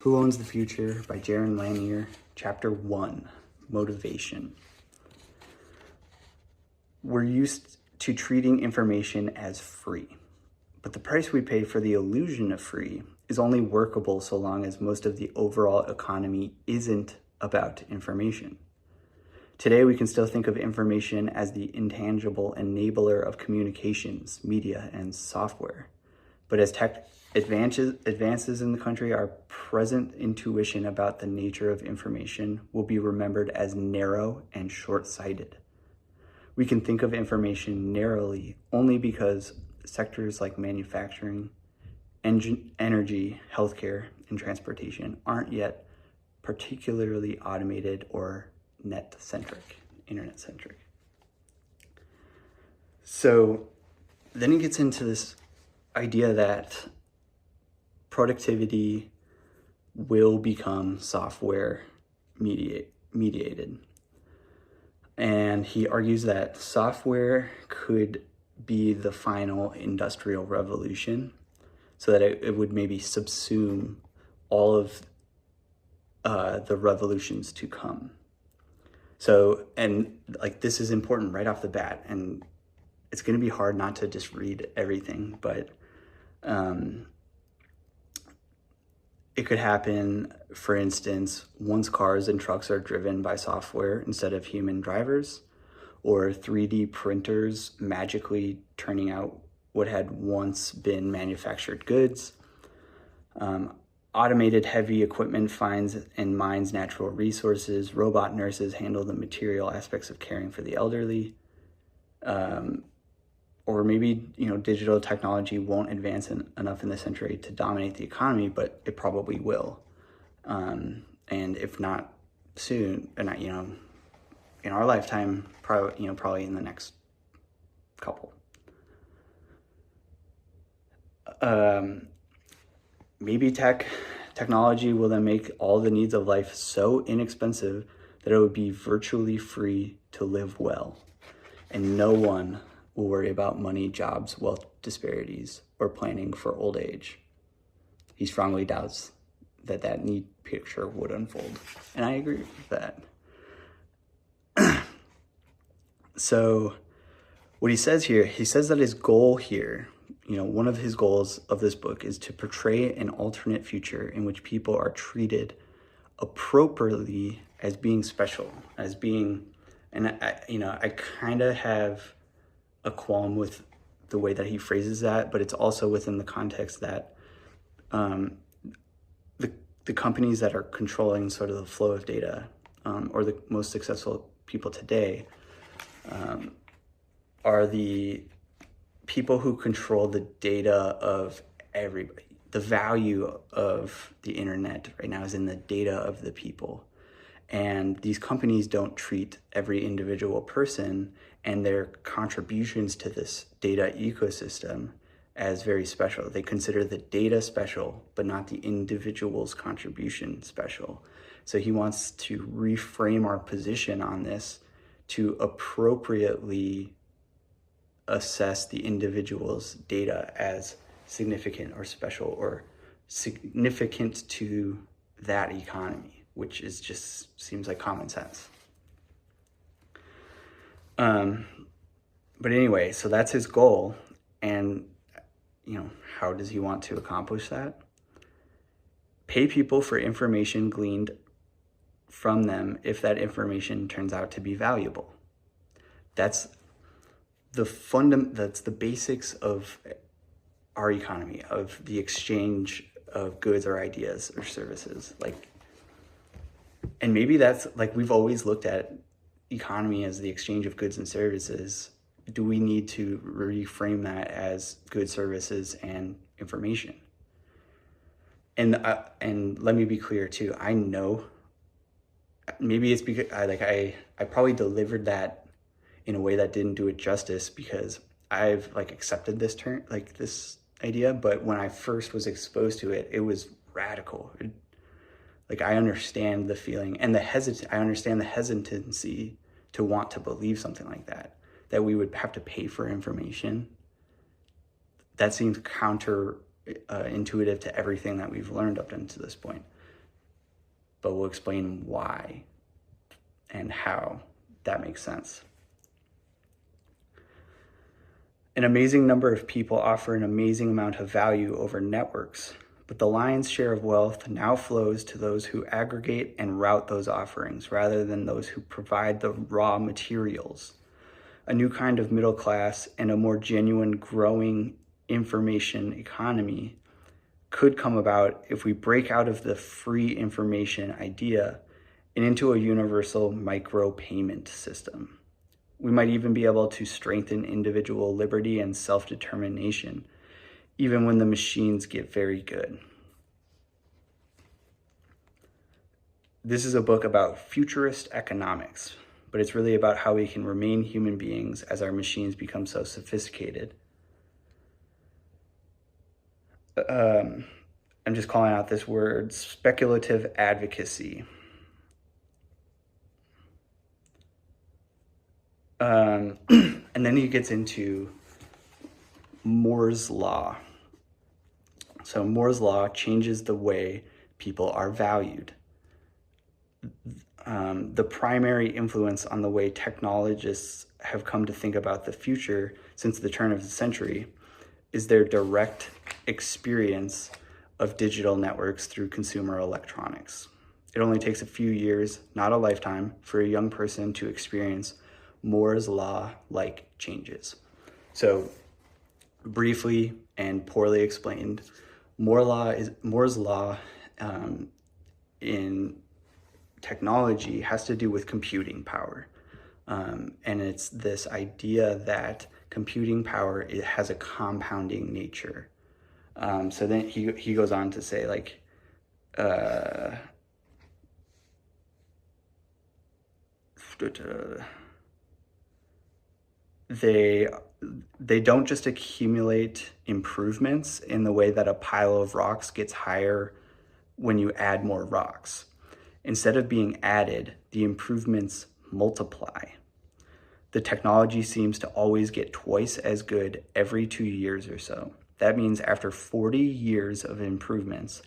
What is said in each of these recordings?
Who Owns the Future by Jaron Lanier, Chapter 1, Motivation. We're used to treating information as free, but the price we pay for the illusion of free is only workable so long as most of the overall economy isn't about information. Today, we can still think of information as the intangible enabler of communications, media, and software. But as tech advances in the country, our present intuition about the nature of information will be remembered as narrow and short-sighted. We can think of information narrowly only because sectors like manufacturing, energy, healthcare, and transportation aren't yet particularly automated or net-centric, internet-centric. So then it gets into this idea that productivity will become software mediated. And he argues that software could be the final industrial revolution so that it would maybe subsume all of the revolutions to come. So, and like this is important right off the bat, and it's going to be hard not to just read everything, but it could happen, for instance, once cars and trucks are driven by software instead of human drivers, or 3D printers magically turning out what had once been manufactured goods. Automated heavy equipment finds and mines natural resources. Robot nurses handle the material aspects of caring for the elderly. Or maybe, digital technology won't advance enough in this century to dominate the economy, but it probably will. And if not soon, and not, in our lifetime, probably in the next couple. Maybe technology will then make all the needs of life so inexpensive that it would be virtually free to live well, and no one will worry about money, jobs, wealth disparities, or planning for old age. He strongly doubts that neat picture would unfold, and I agree with that. So what he says here, he says that his goal here, one of his goals of this book is to portray an alternate future in which people are treated appropriately as being special, as being, and I kind of have a qualm with the way that he phrases that, but it's also within the context that the companies that are controlling sort of the flow of data, or the most successful people today, are the people who control the data of everybody. The value of the internet right now is in the data of the people. And these companies don't treat every individual person and their contributions to this data ecosystem as very special. They consider the data special, but not the individual's contribution special. So he wants to reframe our position on this to appropriately assess the individual's data as significant or special or significant to that economy, which is just seems like common sense. But anyway, so that's his goal. And, how does he want to accomplish that? Pay people for information gleaned from them if that information turns out to be valuable. That's the basics of our economy, of the exchange of goods or ideas or services. And maybe that's we've always looked at economy as the exchange of goods and services. Do we need to reframe that as goods, services, and information? And let me be clear too. I know maybe it's because I probably delivered that in a way that didn't do it justice, because I've accepted this term, this idea, but when I first was exposed to it, it was radical. I understand the feeling and I understand the hesitancy to want to believe something like that we would have to pay for information. That seems counter intuitive to everything that we've learned up until this point. but we'll explain why and how that makes sense. An amazing number of people offer an amazing amount of value over networks, but the lion's share of wealth now flows to those who aggregate and route those offerings rather than those who provide the raw materials. A new kind of middle class and a more genuine growing information economy could come about if we break out of the free information idea and into a universal micropayment system. We might even be able to strengthen individual liberty and self-determination, even when the machines get very good. This is a book about futurist economics, but it's really about how we can remain human beings as our machines become so sophisticated. I'm just calling out this word, speculative advocacy. And then he gets into Moore's Law. So Moore's Law changes the way people are valued. The primary influence on the way technologists have come to think about the future since the turn of the century is their direct experience of digital networks through consumer electronics. It only takes a few years, not a lifetime, for a young person to experience Moore's Law-like changes. So briefly and poorly explained, Moore's Law in technology has to do with computing power. And it's this idea that computing power, it has a compounding nature. So then he goes on to say, like, they don't just accumulate improvements in the way that a pile of rocks gets higher when you add more rocks. Instead of being added, the improvements multiply. The technology seems to always get twice as good every 2 years or so. That means after 40 years of improvements,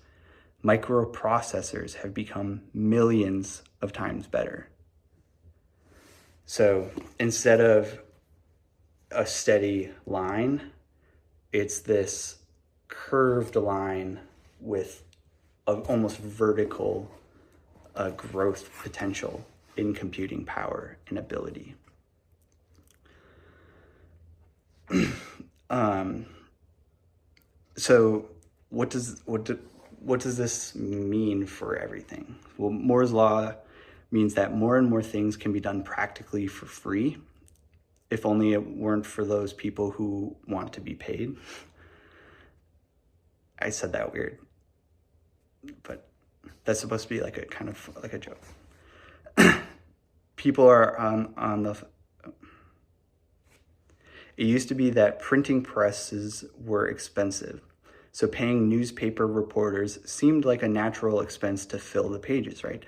microprocessors have become millions of times better. So instead of a steady line, it's this curved line with an almost vertical growth potential in computing power and ability. So what does this mean for everything? Well, Moore's Law means that more and more things can be done practically for free, if only it weren't for those people who want to be paid. I said that weird, but that's supposed to be like a kind of like a joke. People are on the... It used to be that printing presses were expensive, so paying newspaper reporters seemed like a natural expense to fill the pages, right?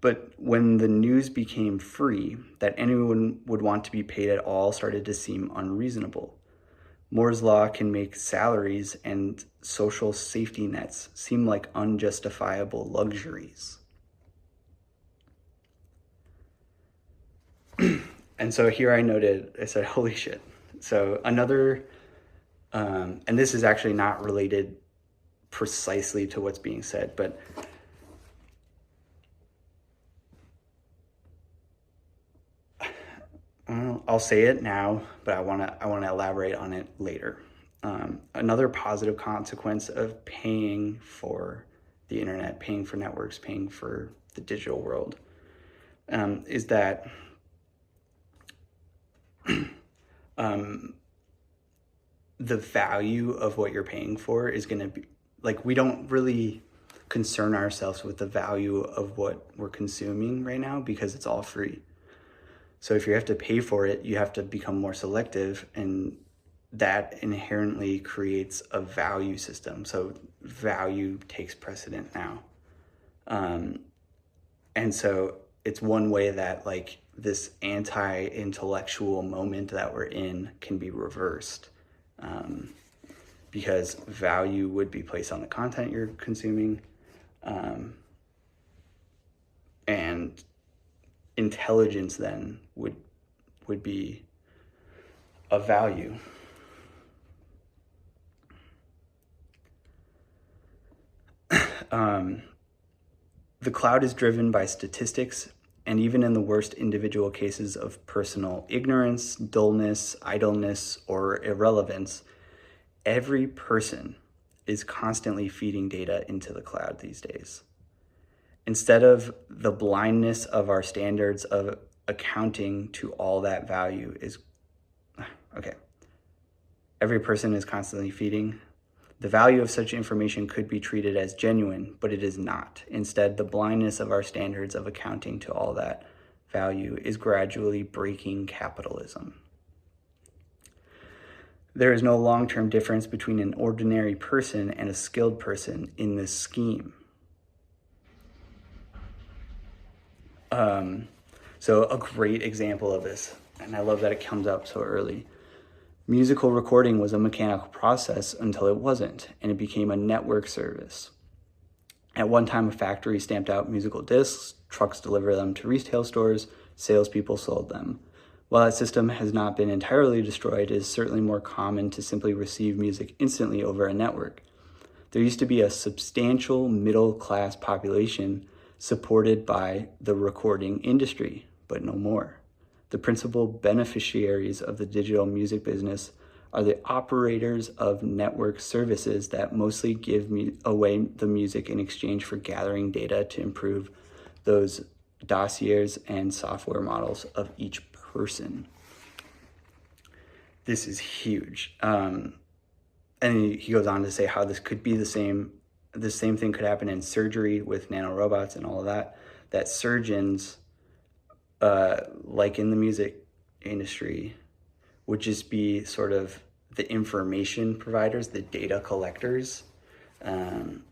But when the news became free, that anyone would want to be paid at all started to seem unreasonable. Moore's Law can make salaries and social safety nets seem like unjustifiable luxuries. And so here I said, holy shit. So another, and this is actually not related precisely to what's being said, but I'll say it now, but I want to elaborate on it later. Another positive consequence of paying for the internet, paying for networks, paying for the digital world, is that the value of what you're paying for is going to be, like, we don't really concern ourselves with the value of what we're consuming right now because it's all free. So if you have to pay for it, you have to become more selective, and that inherently creates a value system. So value takes precedent now. And so it's one way that, like, this anti-intellectual moment that we're in can be reversed, because value would be placed on the content you're consuming. intelligence then would be of value. The cloud is driven by statistics, and even in the worst individual cases of personal ignorance, dullness, idleness, or irrelevance, every person is constantly feeding data into the cloud these days. Instead of the blindness of our standards of accounting to all that value is, okay, every person is constantly feeding. The value of such information could be treated as genuine, but it is not. Instead, the blindness of our standards of accounting to all that value is gradually breaking capitalism. There is no long-term difference between an ordinary person and a skilled person in this scheme. So a great example of this, and I love that it comes up so early. Musical recording was a mechanical process until it wasn't, and it became a network service. At one time, a factory stamped out musical discs, trucks delivered them to retail stores, salespeople sold them. While that system has not been entirely destroyed, it is certainly more common to simply receive music instantly over a network. There used to be a substantial middle-class population supported by the recording industry, but no more. The principal beneficiaries of the digital music business are the operators of network services that mostly give away the music in exchange for gathering data to improve those dossiers and software models of each person. This is huge. And he goes on to say how this could be the same thing could happen in surgery with nanorobots and all of that surgeons, like in the music industry, would just be sort of the information providers, the data collectors. And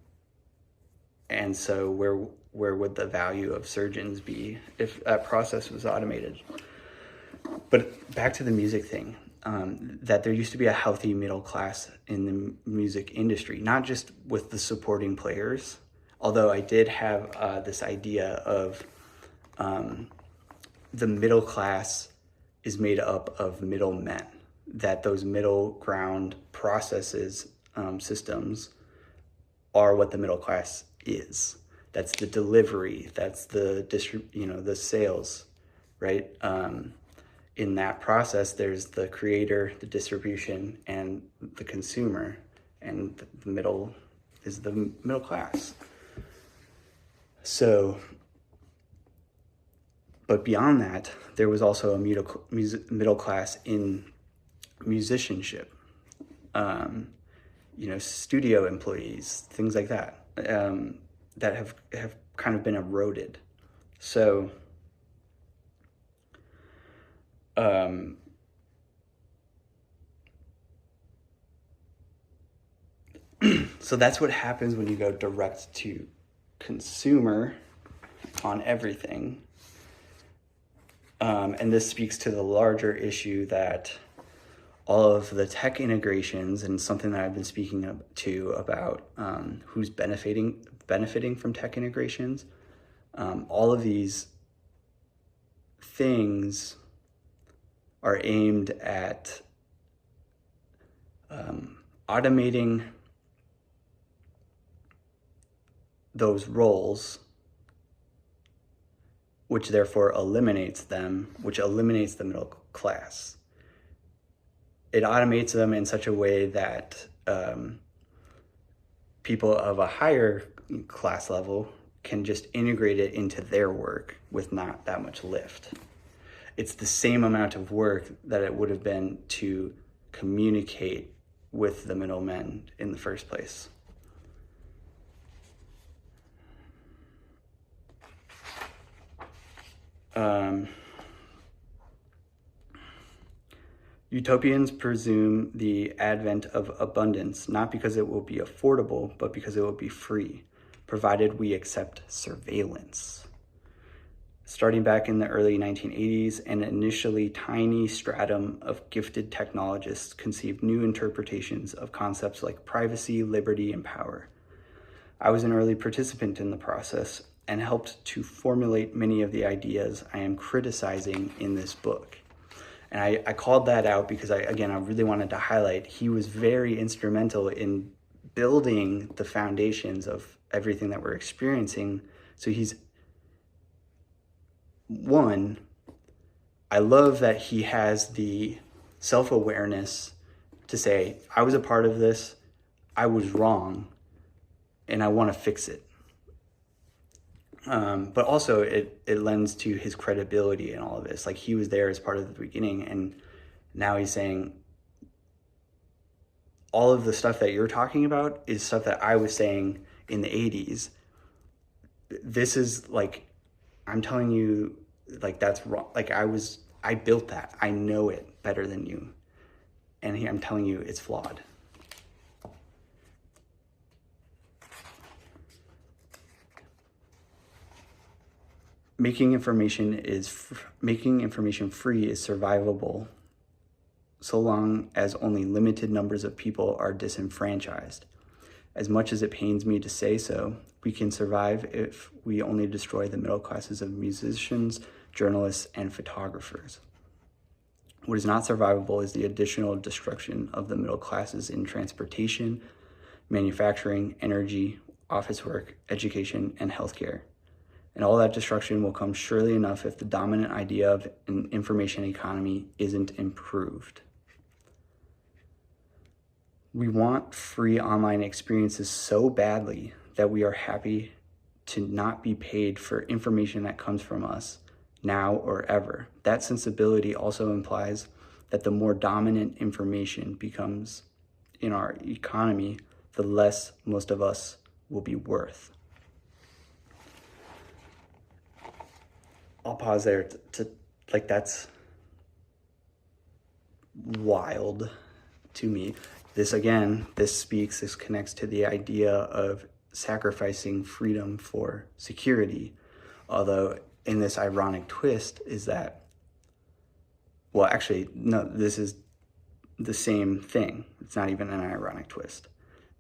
so where would the value of surgeons be if that process was automated? But back to the music thing, that there used to be a healthy middle class in the music industry, not just with the supporting players, although I did have this idea of the middle class is made up of middlemen, that those middle ground processes, systems are what the middle class is. That's the delivery, that's the the sales, right? In that process, there's the creator, the distribution, and the consumer, and the middle is the middle class. So, but beyond that, there was also a middle class in musicianship, studio employees, things like that, that have kind of been eroded. So, so that's what happens when you go direct to consumer on everything. And this speaks to the larger issue that all of the tech integrations, and something that I've been speaking about who's benefiting from tech integrations, all of these things are aimed at automating those roles, which therefore eliminates them, which eliminates the middle class. It automates them in such a way that people of a higher class level can just integrate it into their work with not that much lift. It's the same amount of work that it would have been to communicate with the middlemen in the first place. Utopians presume the advent of abundance, not because it will be affordable, but because it will be free, provided we accept surveillance. Starting back in the early 1980s, an initially tiny stratum of gifted technologists conceived new interpretations of concepts like privacy, liberty, and power. I was an early participant in the process, and helped to formulate many of the ideas I am criticizing in this book. And I called that out because I really wanted to highlight he was very instrumental in building the foundations of everything that we're experiencing. So he's one, I love that he has the self-awareness to say, I was a part of this, I was wrong, and I want to fix it. But also it lends to his credibility in all of this. Like, he was there as part of the beginning, and now he's saying all of the stuff that you're talking about is stuff that I was saying in the 80s. This is like, I'm telling you, like, that's wrong. Like, I built that. I know it better than you. And I'm telling you, it's flawed. Making information free is survivable so long as only limited numbers of people are disenfranchised. As much as it pains me to say so, we can survive if we only destroy the middle classes of musicians, journalists, and photographers. What is not survivable is the additional destruction of the middle classes in transportation, manufacturing, energy, office work, education, and healthcare. And all that destruction will come surely enough if the dominant idea of an information economy isn't improved. We want free online experiences so badly that we are happy to not be paid for information that comes from us, now or ever. That sensibility also implies that the more dominant information becomes in our economy, the less most of us will be worth. I'll pause there to like, that's wild to me. This connects to the idea of sacrificing freedom for security. Although in this ironic twist is that, well, actually, no, this is the same thing. It's not even an ironic twist.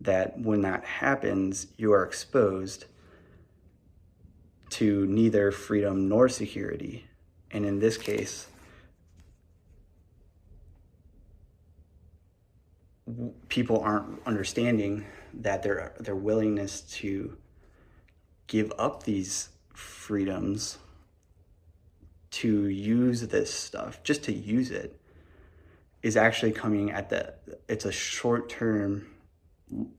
That when that happens, you are exposed to neither freedom nor security. And in this case, people aren't understanding that their willingness to give up these freedoms to use this stuff, just to use it, is actually coming at it's a short-term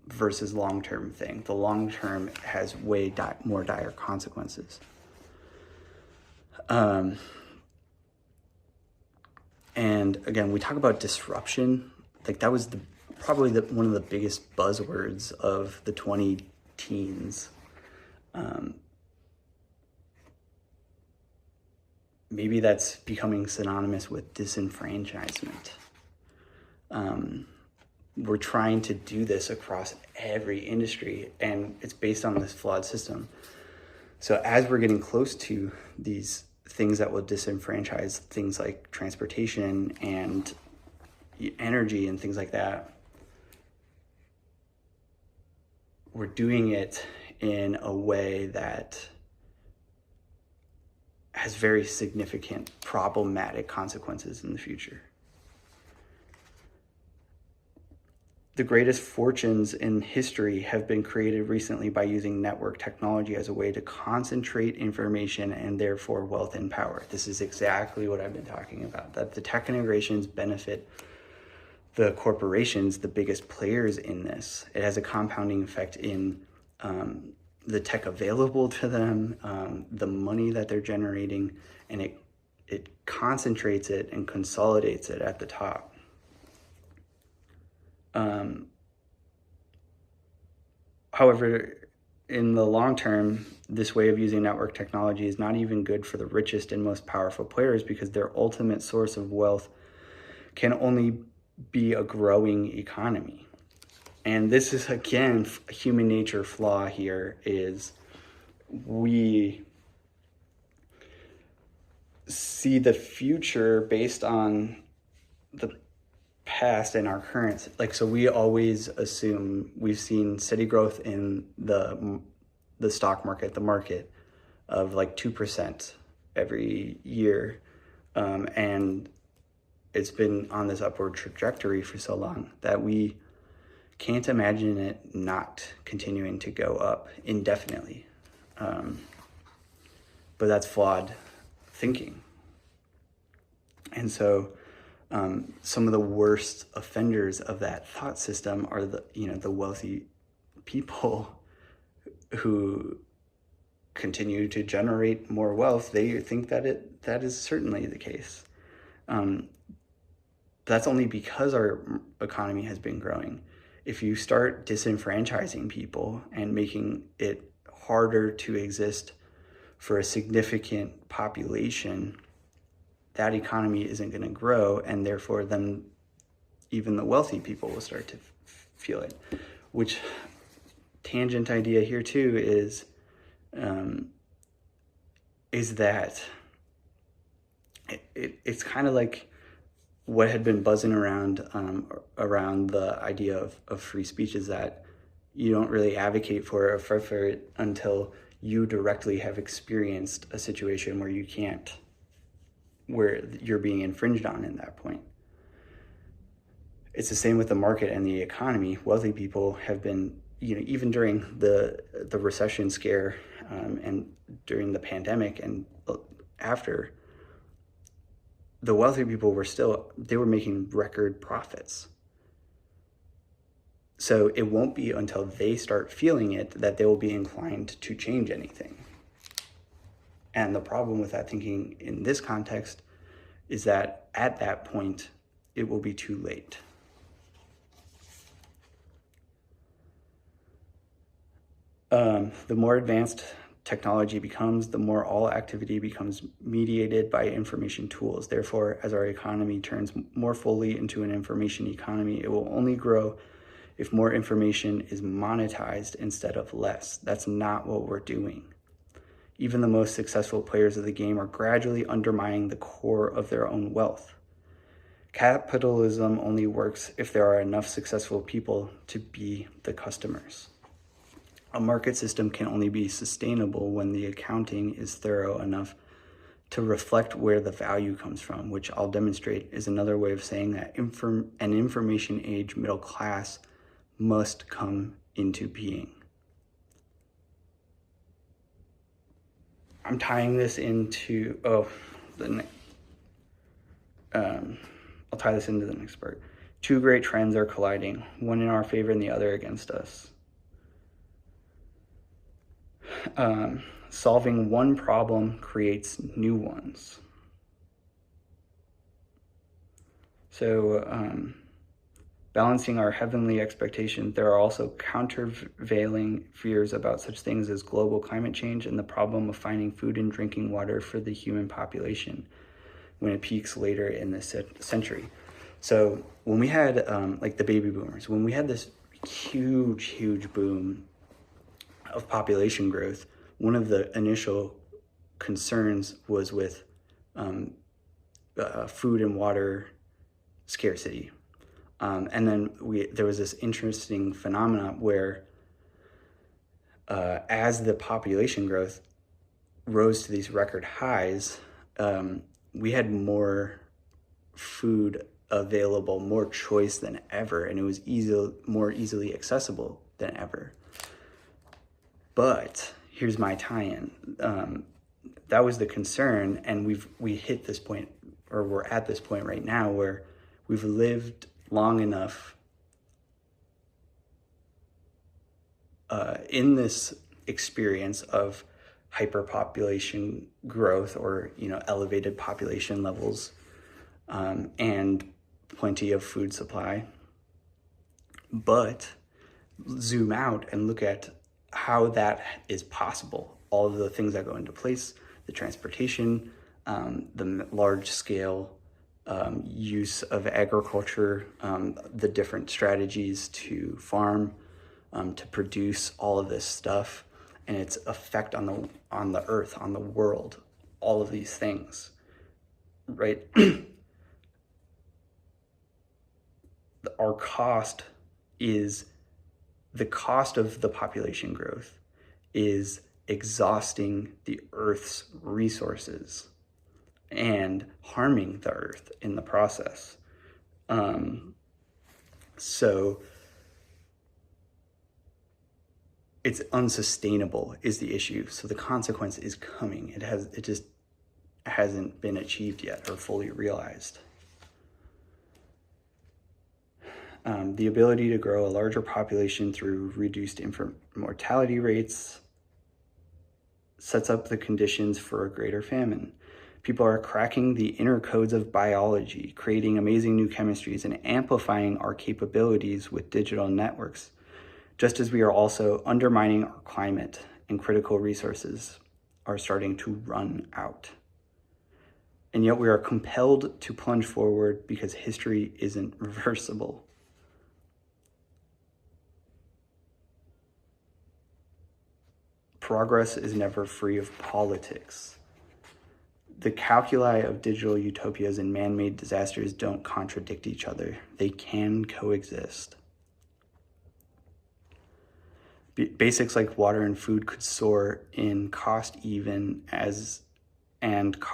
versus long-term thing. The long-term has way more dire consequences. And again, we talk about disruption. Like, that was probably one of the biggest buzzwords of the 2010s. Maybe that's becoming synonymous with disenfranchisement. We're trying to do this across every industry, and it's based on this flawed system. So as we're getting close to these things that will disenfranchise things like transportation and energy and things like that, we're doing it in a way that has very significant problematic consequences in the future. The greatest fortunes in history have been created recently by using network technology as a way to concentrate information and therefore wealth and power. This is exactly what I've been talking about, that the tech integrations benefit the corporations, the biggest players in this. It has a compounding effect in the tech available to them, the money that they're generating, and it concentrates it and consolidates it at the top. However, in the long term, this way of using network technology is not even good for the richest and most powerful players, because their ultimate source of wealth can only be a growing economy. And this is, again, a human nature flaw here, is we see the future based on the past and our current. Like, so we always assume we've seen steady growth in the stock market, the market. of like 2% every year. And it's been on this upward trajectory for so long that we can't imagine it not continuing to go up indefinitely. But that's flawed thinking. And so some of the worst offenders of that thought system are the wealthy people who continue to generate more wealth. They think that is certainly the case. That's only because our economy has been growing. If you start disenfranchising people and making it harder to exist for a significant population, that economy isn't going to grow, and therefore then even the wealthy people will start to feel it. Which tangent idea here too is that it's kind of like what had been buzzing around the idea of free speech, is that you don't really advocate for it or fight for it until you directly have experienced a situation where you're being infringed on in that point. It's the same with the market and the economy. Wealthy people have been, even during the recession scare and during the pandemic and after, the wealthy people were making record profits. So it won't be until they start feeling it that they will be inclined to change anything. And the problem with that thinking in this context is that at that point, it will be too late. The more advanced technology becomes, the more all activity becomes mediated by information tools. Therefore, as our economy turns more fully into an information economy, it will only grow if more information is monetized instead of less. That's not what we're doing. Even the most successful players of the game are gradually undermining the core of their own wealth. Capitalism only works if there are enough successful people to be the customers. A market system can only be sustainable when the accounting is thorough enough to reflect where the value comes from, which I'll demonstrate is another way of saying that an information age middle class must come into being. I'm tying this into, I'll tie this into the next part. Two great trends are colliding, one in our favor and the other against us. Solving one problem creates new ones. So, balancing our heavenly expectations, there are also countervailing fears about such things as global climate change and the problem of finding food and drinking water for the human population when it peaks later in this century. So when we had like the baby boomers, when we had this huge boom of population growth, one of the initial concerns was with food and water scarcity. And then there was this interesting phenomenon where as the population growth rose to these record highs, we had more food available, more choice than ever, and it was more easily accessible than ever. But here's my tie-in. That was the concern, and we hit this point, or we're at this point right now where we've lived long enough in this experience of hyperpopulation growth, or elevated population levels, and plenty of food supply. But zoom out and look at how that is possible. All of the things that go into place, the transportation, the large scale use of agriculture, the different strategies to farm, to produce all of this stuff, and its effect on the earth, on the world, all of these things, right? Our cost of the population growth is exhausting the Earth's resources and harming the Earth in the process. So it's unsustainable is the issue. So the consequence is coming. It just hasn't been achieved yet or fully realized. The ability to grow a larger population through reduced infant mortality rates sets up the conditions for a greater famine. People are cracking the inner codes of biology, creating amazing new chemistries, and amplifying our capabilities with digital networks, just as we are also undermining our climate and critical resources are starting to run out. And yet we are compelled to plunge forward because history isn't reversible. Progress is never free of politics. The calculi of digital utopias and man-made disasters don't contradict each other. They can coexist. Basics like water and food could soar in cost even as intensely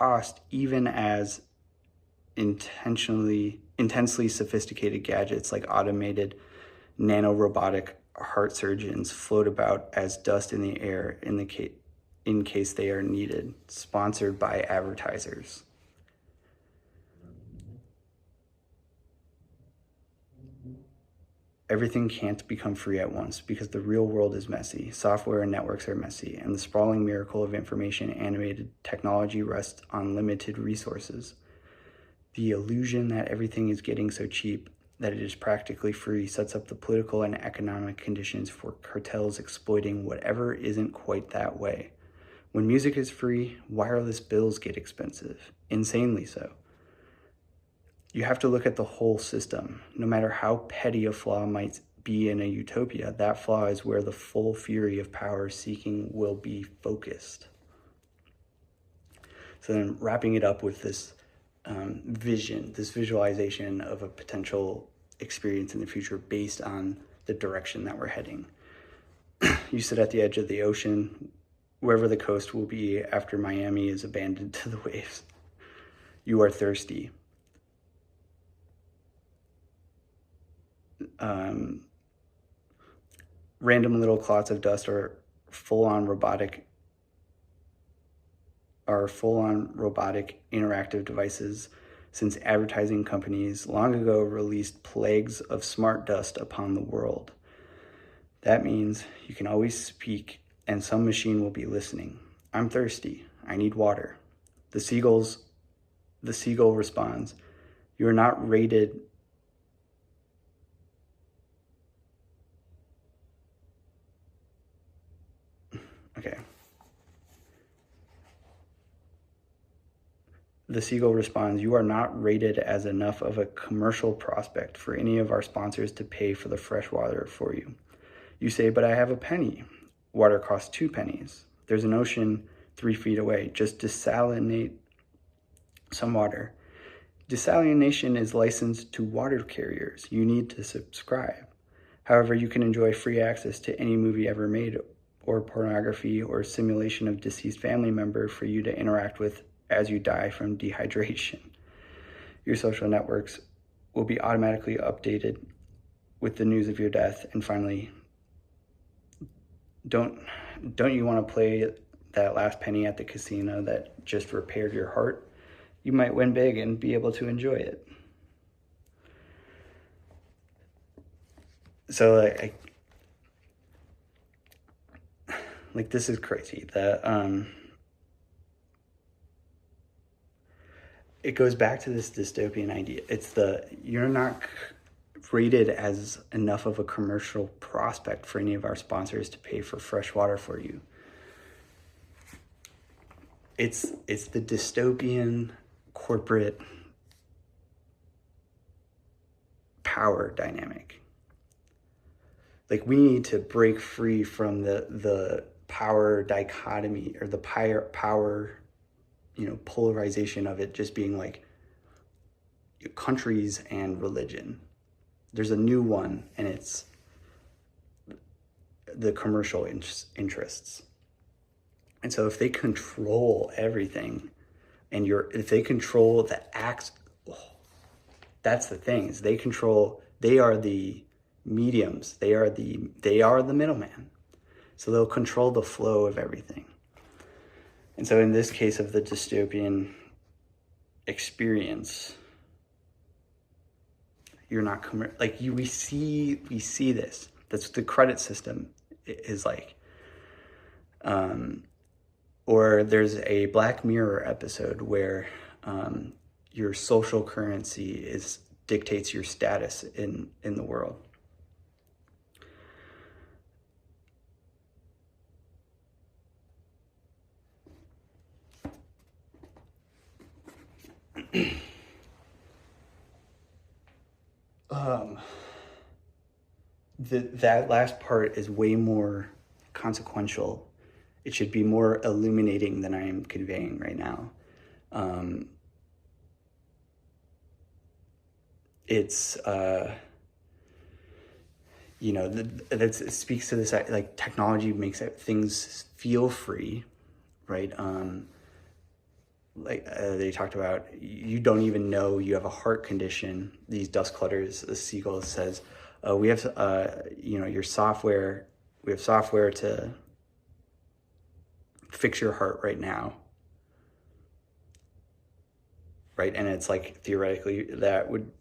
sophisticated gadgets like automated nanorobotic heart surgeons float about as dust in the air in case they are needed, sponsored by advertisers. Everything can't become free at once because the real world is messy. Software and networks are messy, and the sprawling miracle of information animated technology rests on limited resources. The illusion that everything is getting so cheap that it is practically free sets up the political and economic conditions for cartels exploiting whatever isn't quite that way. When music is free, wireless bills get expensive, insanely so. You have to look at the whole system. No matter how petty a flaw might be in a utopia, that flaw is where the full fury of power seeking will be focused. So then wrapping it up with this vision, this visualization of a potential experience in the future based on the direction that we're heading. You sit at the edge of the ocean, wherever the coast will be after Miami is abandoned to the waves. You are thirsty. Random little clots of dust are full-on robotic interactive devices, since advertising companies long ago released plagues of smart dust upon the world. That means you can always speak and some machine will be listening. I'm thirsty. I need water. The seagull responds, you are not rated Okay. The seagull responds, you are not rated as enough of a commercial prospect for any of our sponsors to pay for the fresh water for you. You say, but I have a penny. Water costs 2 pennies. There's an ocean 3 feet away. Just desalinate some water. Desalination is licensed to water carriers. You need to subscribe. However, you can enjoy free access to any movie ever made, or pornography, or simulation of deceased family member for you to interact with as you die from dehydration. Your social networks will be automatically updated with the news of your death. And finally, don't you want to play that last penny at the casino that just repaired your heart? You might win big and be able to enjoy it. So like this is crazy that it goes back to this dystopian idea. It's you're not rated as enough of a commercial prospect for any of our sponsors to pay for fresh water for you. It's the dystopian corporate power dynamic. Like, we need to break free from the power dichotomy, or the power, polarization of it just being like countries and religion. There's a new one, and it's the commercial interests. And so if they control everything, and if they control the acts, that's the thing, is they are the mediums, they are the middleman. So they'll control the flow of everything. And so in this case of the dystopian experience, you're not we see this. That's the credit system is like. Or there's a Black Mirror episode where your social currency dictates your status in the world. That last part is way more consequential. It should be more illuminating than I am conveying right now. It's it speaks to this, like, technology makes things feel free, right? They talked about, you don't even know you have a heart condition. These dust clutters, the seagull says, we have your software. We have software to fix your heart right now, right? And it's like, theoretically that would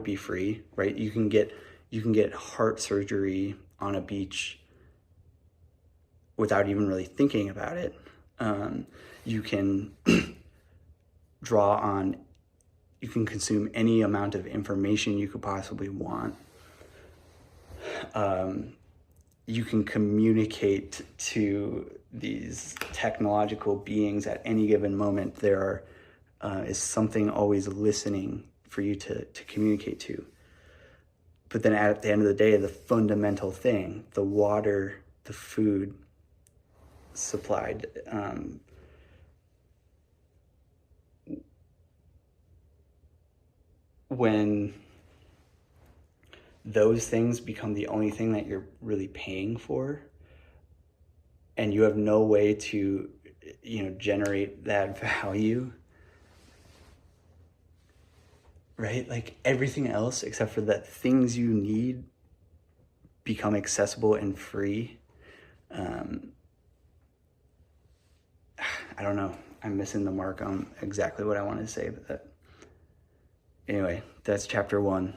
be free, right? You can get heart surgery on a beach without even really thinking about it. You can you can consume any amount of information you could possibly want. You can communicate to these technological beings at any given moment. There is something always listening for you to communicate to. But then at the end of the day, the fundamental thing, the water, the food supplied, when those things become the only thing that you're really paying for, and you have no way to, generate that value, right? Like, everything else except for the things you need become accessible and free. I don't know. I'm missing the mark on exactly what I want to say, but anyway, that's chapter 1.